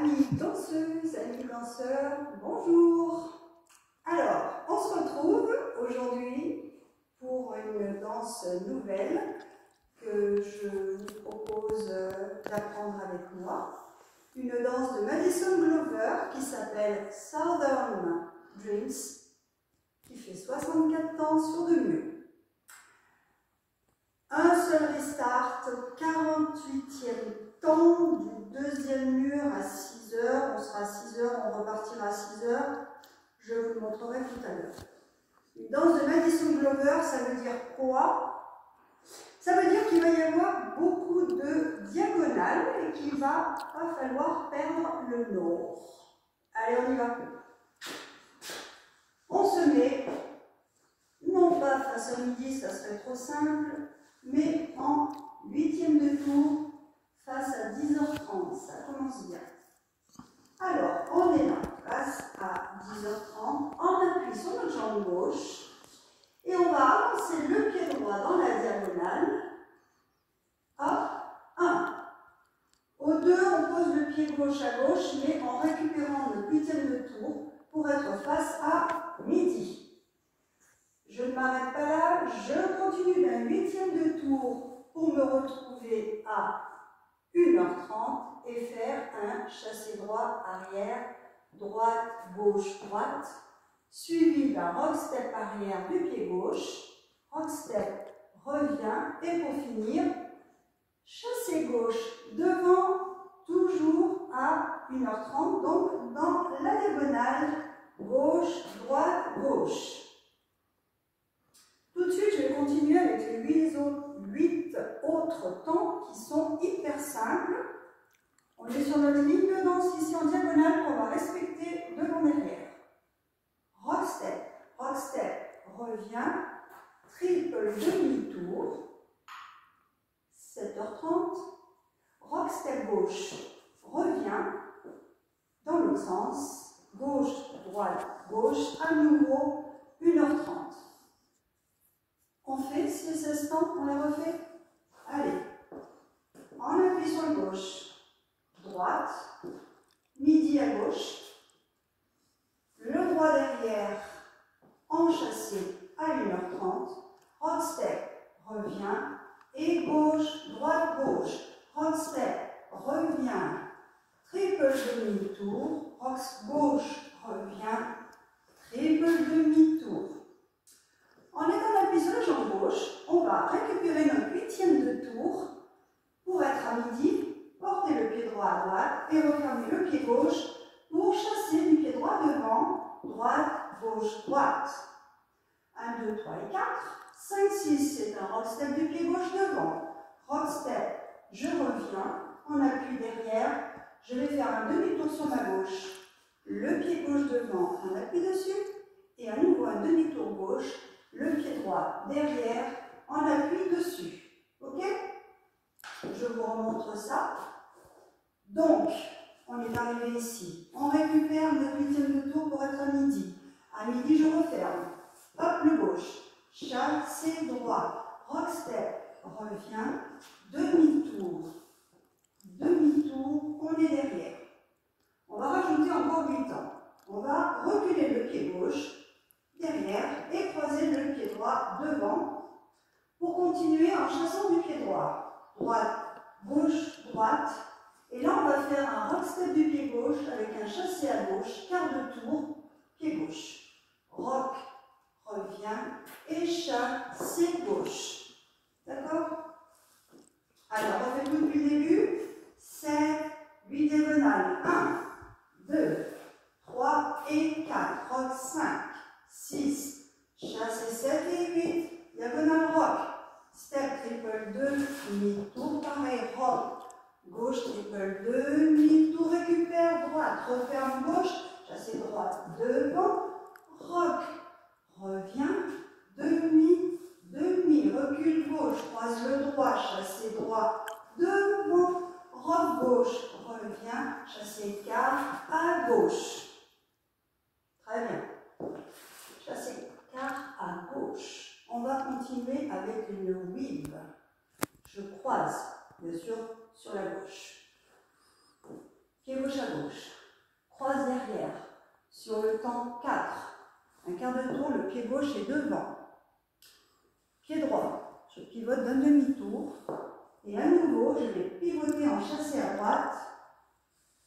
Amis danseuses, amis danseurs, bonjour. Alors, on se retrouve aujourd'hui pour une danse nouvelle que je vous propose d'apprendre avec moi. Une danse de Madison Glover qui s'appelle Southern Dreams, qui fait 64 temps sur 2 murs. Un seul restart, 48e temps du deuxième mur à 6 heures. On sera à 6 heures, on repartira à 6 heures. Je vous le montrerai tout à l'heure. Une danse de Madison Glover, ça veut dire quoi? Ça veut dire qu'il va y avoir beaucoup de diagonales et qu'il va pas falloir perdre le nord. Allez, on y va. On se met, non pas face à midi, ça serait trop simple, mais en 8e de tour face à 10h30. Ça commence bien. Alors, on est là, face à 10h30, on appuie sur notre jambe gauche et on va avancer le pied droit dans la diagonale. Hop, 1. Au 2, on pose le pied gauche à gauche, mais en récupérant le 8e de tour pour être face à midi. Je ne m'arrête pas là, je continue d'un 8e de tour pour me retrouver à 1h30 et faire un chassé droit, arrière, droite, gauche, droite, suivi d'un rock step arrière du pied gauche, rock step, revient, et pour finir, chassé gauche devant, toujours à 1h30, donc dans la diagonale, gauche, droite, gauche. Tout de suite, je vais continuer avec les 8 autres temps qui sont hyper simples. On est sur notre ligne de danse ici en diagonale qu'on va respecter devant derrière. Rock step, revient, triple demi-tour, 7h30, rock step gauche, revient, dans l'autre sens, gauche, droite, gauche, à nouveau, 1h30. On fait ces instants, on les refait. Allez, on appuie sur le gauche, droite, midi à gauche, le droit derrière, en chassé à 1h30, rock step, revient, et gauche, droite, gauche, rock step, revient, triple demi-tour, rock gauche, revient, triple demi-tour. En étant appuyé sur la jambe gauche, on va récupérer notre 8e de tour pour être à midi, porter le pied droit à droite et refermer le pied gauche pour chasser du pied droit devant, droite, gauche, droite. 1, 2, 3 et 4. 5, 6, c'est un rock step du pied gauche devant. Rock step, je reviens, on appuie derrière, je vais faire un demi-tour sur ma gauche. Le pied gauche devant, on appuie dessus et à nouveau un demi-tour gauche. Le pied droit derrière, on appuie dessus. Ok? Je vous remontre ça. Donc, on est arrivé ici. On récupère notre 8e de tour pour être à midi. À midi, je referme. Hop, le gauche. Chassé droit. Rock step. Revient. Demi-tour. Demi-tour. On est derrière. On va rajouter encore 8 temps. On va reculer le pied gauche derrière et croiser le pied droit devant pour continuer en chassant du pied droit. Droite, gauche, droite. Et là, on va faire un rock step du pied gauche avec un chassé à gauche, quart de tour, pied gauche. Rock, revient et chassé gauche. D'accord? Alors, on fait tout depuis le début. 7, 8 diagonales. 1, 2, 3 et 4. Rock 5. 6, chassé 7 et 8, diagonale rock, step triple 2, demi-tour, pareil, rock, gauche triple 2, demi-tour, récupère, droite, referme gauche, chassé droite, devant, rock, revient, demi, demi, recule gauche, croise le droit, chassé droit, devant, rock gauche, revient, chassé quart, à gauche. Très bien. Chassé quart à gauche. On va continuer avec une weave. Je croise, bien sûr, sur la gauche. Pied gauche à gauche. Croise derrière. Sur le temps 4. Un quart de tour, le pied gauche est devant. Pied droit. Je pivote d'un demi-tour. Et à nouveau, je vais pivoter en chassé à droite.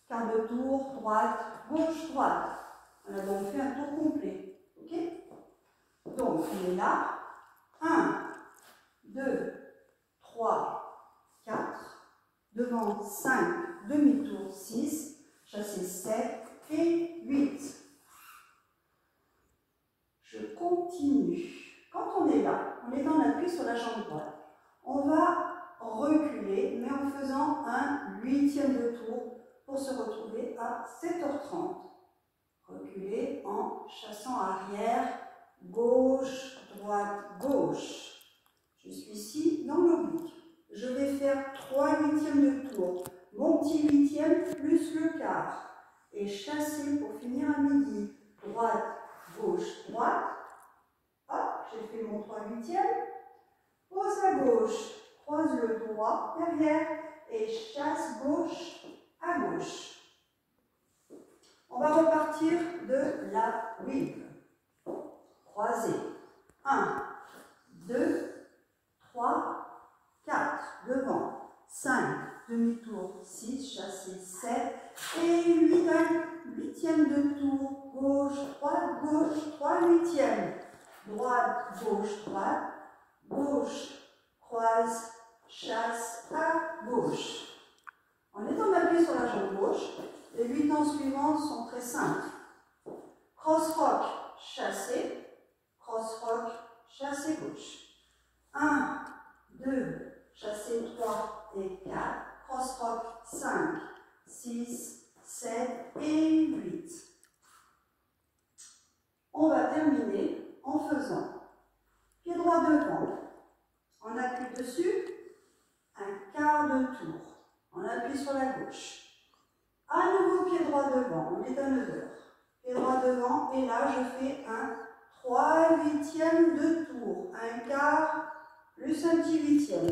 Quart de tour, droite, gauche, droite. On a donc fait un tour complet. Ok? Donc, on est là. 1, 2, 3, 4. Devant 5, demi-tour 6. Chassé 7 et 8. Je continue. Quand on est là, on est dans l'appui sur la jambe droite. On va reculer, mais en faisant un 8e de tour pour se retrouver à 7h30. Reculer en chassant arrière, gauche, droite, gauche. Je suis ici dans l'oblique. Je vais faire 3 8e de tour. Mon petit 8e plus le quart. Et chasser pour finir à midi. Droite, gauche, droite. Hop, j'ai fait mon 3 8e. Pose à gauche. Croise le droit derrière. Et chasse gauche à gauche. On va repartir de la whip. Croisée. 1, 2, 3, 4. Devant. 5. Demi-tour 6. Chassé 7. Et 8. Un 8e de tour. Gauche, droite, gauche. 3 8e. Droite, gauche, droite. Gauche. Croise. Chasse à gauche. En étant appuyé sur la jambe gauche, les 8 temps suivants sont très simples. Cross-rock, chassé. Cross-rock, chassé gauche. 1, 2, chassé 3 et 4. Cross-rock 5, 6, 7 et 8. On va terminer en faisant pied droit devant. On appuie dessus, un quart de tour. On appuie sur la gauche. À nouveau pied droit devant, on est à 9h. Pied droit devant, et là je fais un 3 8e de tour. Un quart plus un petit 8e.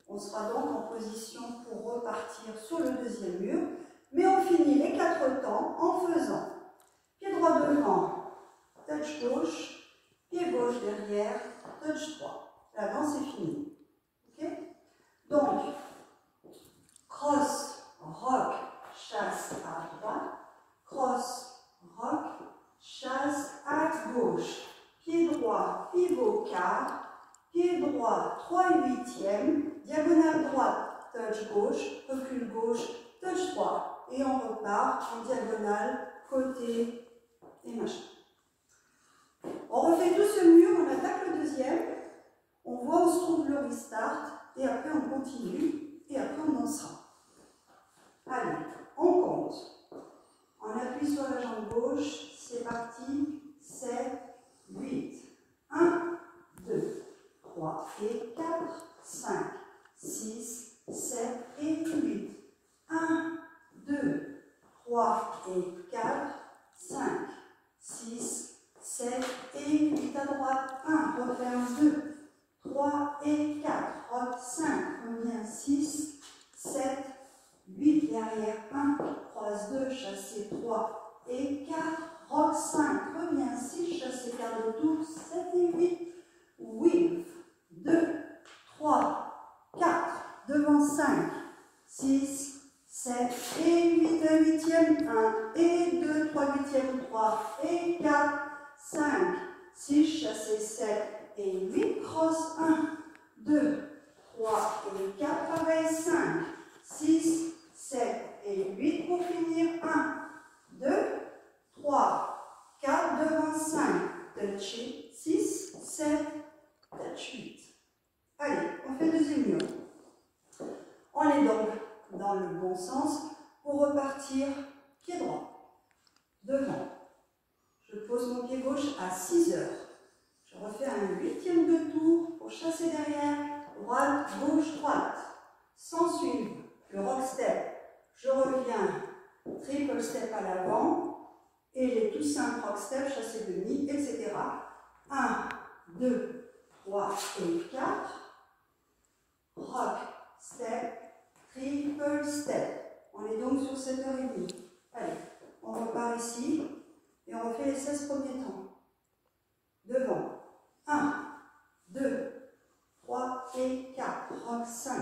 On sera donc en position pour repartir sur le deuxième mur. Mais on finit les 4 temps en faisant pied droit devant, touch gauche, pied gauche derrière, touch droit. La danse est finie. Okay? Donc, cross, rock, chasse à droite, cross, rock, chasse à gauche, pied droit, pivot quart, pied droit, 3 8e, diagonale droite, touch gauche, recul gauche, touch droit, et on repart en diagonale, côté et machin. On refait tout ce mur, on attaque le deuxième, on voit où se trouve le restart, et après on continue, et après on dansera. Allez, on compte. On appuie sur la jambe gauche, c'est parti, 7, 8. 1, 2, 3 et 4, 5, 6, 7 et 8. 1, 2, 3 et 4, 5, 6, 7 et 8 à droite. 1, referme 2, 3 et 4, rock 5, revient 6, 7, 8 derrière 1, croise 2, chassé 3 et 4, rock 5, revient 6, chassé quart de tour, 7 et 8, weave 2, 3, 4, devant 5, 6, 7 et 8, un 8e, 1 et 2, 3 8e, 3 et 4, 5, 6, chassé 7 et 8, cross 1, 2, 3 et 4, pareil 5, 6, 7 et 8 pour finir, 1, 2, 3, 4, devant 5, touch 6, 7, touch 8. Allez, on fait le deuxième mur. On est donc dans le bon sens pour repartir pied droit, devant. Je pose mon pied gauche à 6 heures. Je refais un 8e de tour pour chasser derrière, droite, gauche, droite. S'ensuit le rock step. Je reviens, triple step à l'avant, et les tout simples rock step, chassé demi, etc. 1, 2, 3 et 4. Rock step, triple step. On est donc sur 7h30. Allez, on repart ici et on refait les 16 premiers temps. Devant. 1, 2, 3 et 4. Rock 5,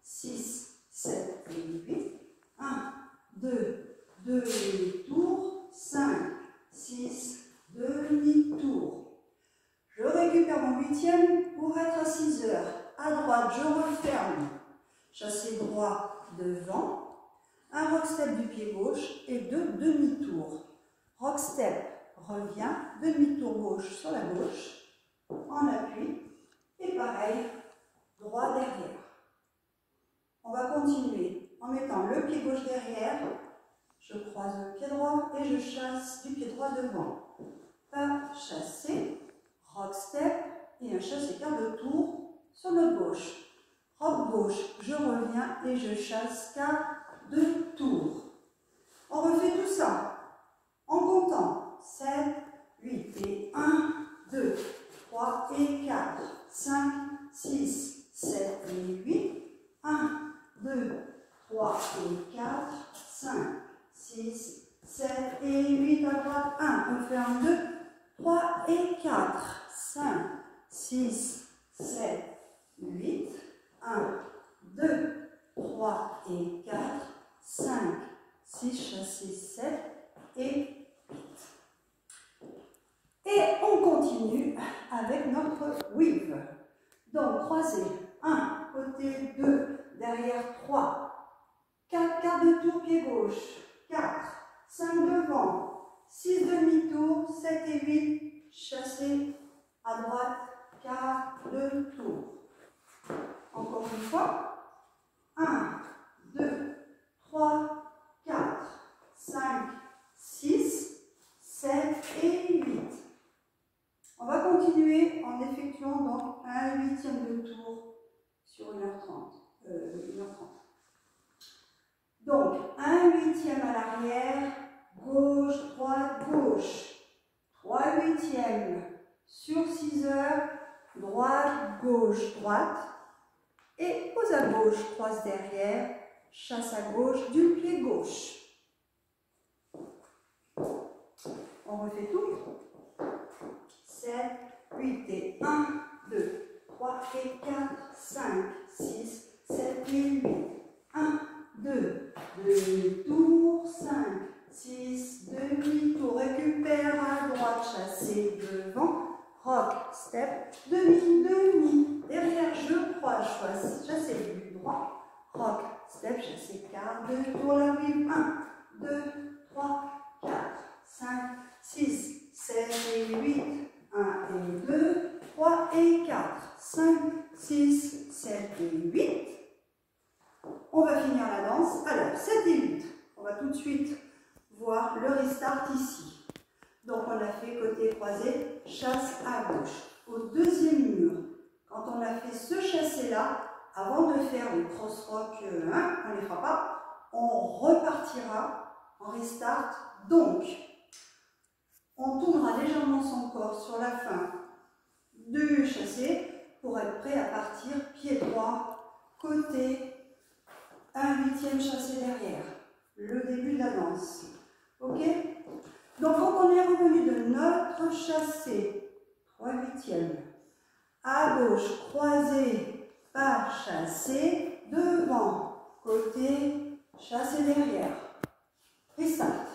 6, 7 et 8. 1, 2, demi-tour. 5, 6, demi-tour. Je récupère mon 8e pour être à 6 heures. À droite, je referme. Chassé droit devant. Un rock step du pied gauche et 2 demi-tours. Rock step revient, demi-tour gauche sur la gauche, en appui. Et pareil, droit derrière. On va continuer en mettant le pied gauche derrière. Je croise le pied droit et je chasse du pied droit devant. Pas chassé, rock step et un chassé quart de tour sur notre gauche. Rock gauche, je reviens et je chasse quart de tour. On refait tout ça en comptant 7, 8 et 1, 2, 3 et 4, 5, 6, 7 et 8, 1, 2, 3 et 4, 5, 6, 7 et 8 à droite, 1, on fait un 2, 3 et 4, 5, 6, 7, 8, 1, 2, 3 et 4, 5, 6, chassé 7 et 8. Et on continue avec notre weave. Donc, croisé, 1, côté 2, derrière 3, 4 quarts de tour, pied gauche, 4, 5 devant, 6 demi-tour, 7 et 8, chassé à droite, quart de tour. Encore une fois, 1, 2, 3, 4, 5, 6, 7 et 8. On va continuer en effectuant donc un 8e de tour sur 1h30. Donc, un 8e à l'arrière, gauche, droite, gauche. 3 8e sur 6 heures, droite, gauche, droite. Et pose à gauche, croise derrière, chasse à gauche du pied gauche. On refait tout. 7, 8 et 1, 2, 3 et 4, 5, 6, 7 et 8. 1, 2, demi-tour, 5, 6, demi-tour. Récupère à droite, chassé devant. Rock, step, demi, demi. Derrière, je croise, chassé du droit. Rock, step, chassé quart, 2 tours, la weave. 1, 2, 3, 4, 5, 6, 7 et 8. 1 et 2, 3 et 4, 5, 6, 7 et 8. On va finir la danse. Alors, 7 et 8. On va tout de suite voir le restart ici. Donc, on a fait côté croisé, chasse à gauche. Au deuxième mur, quand on a fait ce chassé-là, avant de faire les cross-rock, on ne les fera pas, on repartira en restart. Donc, on tournera légèrement son corps sur la fin du chassé pour être prêt à partir pied droit, côté, un 8e chassé derrière. Le début de la danse. Ok? Donc, quand on est revenu de notre chassé, 3 8e, à gauche, croisé, pas chassé, devant, côté, chassé derrière. Restart.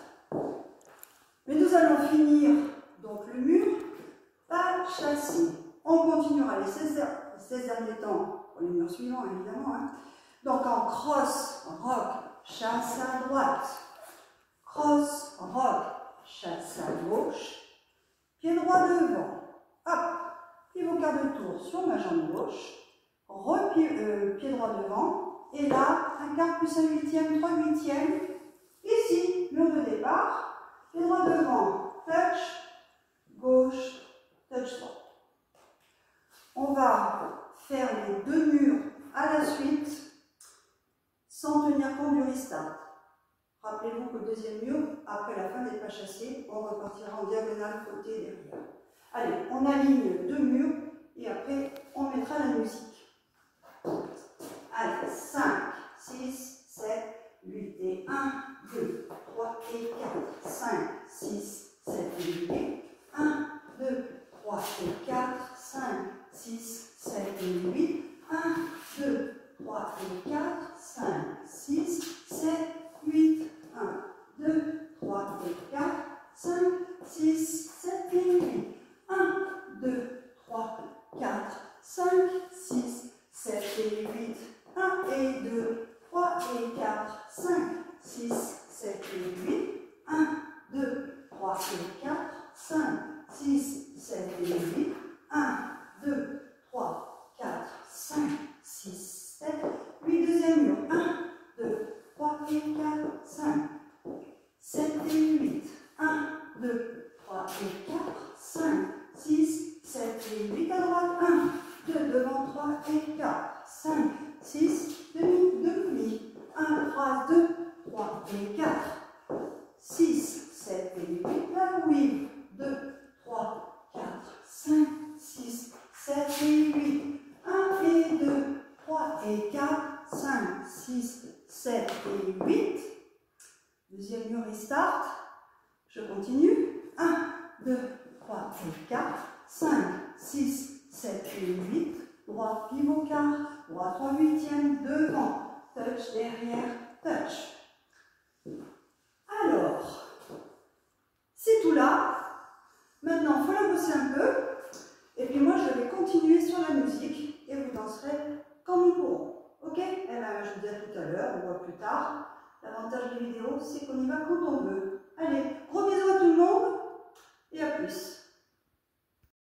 Mais nous allons finir donc le mur pas chassé. On continuera les 16 derniers temps pour les murs suivants évidemment. Hein. Donc en cross, rock, chasse à droite. Cross, rock, chasse à gauche. Pied droit devant. Hop, pivot quart de tour sur ma jambe gauche. Pied droit devant. Et là, un quart plus un 8e, 3 8e. Ici, mur de départ. Pied droit devant, touch, gauche, touch droit. On va faire les deux murs à la suite sans tenir compte du restart. Rappelez-vous que le deuxième mur, après la fin des pas chassés, on repartira en diagonale côté derrière. Allez, on aligne deux murs et après on mettra la musique. Allez, 5, 6, 7, 8 et 1, 2, 3 6, 7 et 8. 1, 2, 3 et 4, 5, 6, 7 et 8. 1, 2, 3, 4, 5, 6, 7. 8, deuxième mur. 1, 2, 3 et 4, 5, 7 et 8. 1, 2, 3 et 4, 5, 6, 7 et 8 à droite. 1, 2, devant 3 et 4, 5, 6, demi, demi. 1, 3, 2, 3 et 4, 6, 7 et 8. Là, oui. 2, 3, 4, 5, 6, 7 et 8. 1 et 2, 3 et 4, 5, 6, 7 et 8. Deuxième mur et start. Je continue. 1, 2, 3 et 4, 5, 6, 7 et 8. Droite pivot quart. Droite 3 huitièmes. Devant. Touch, derrière, touch. Alors, c'est tout là. Maintenant, il faut la bosser un peu. Et puis moi, je vais continuer sur la musique et vous danserez comme nous pourrons. Ok? Eh bien, je vous dis à tout à l'heure, on voit plus tard. L'avantage des vidéos, c'est qu'on y va quand on veut. Allez, gros bisous à tout le monde et à plus.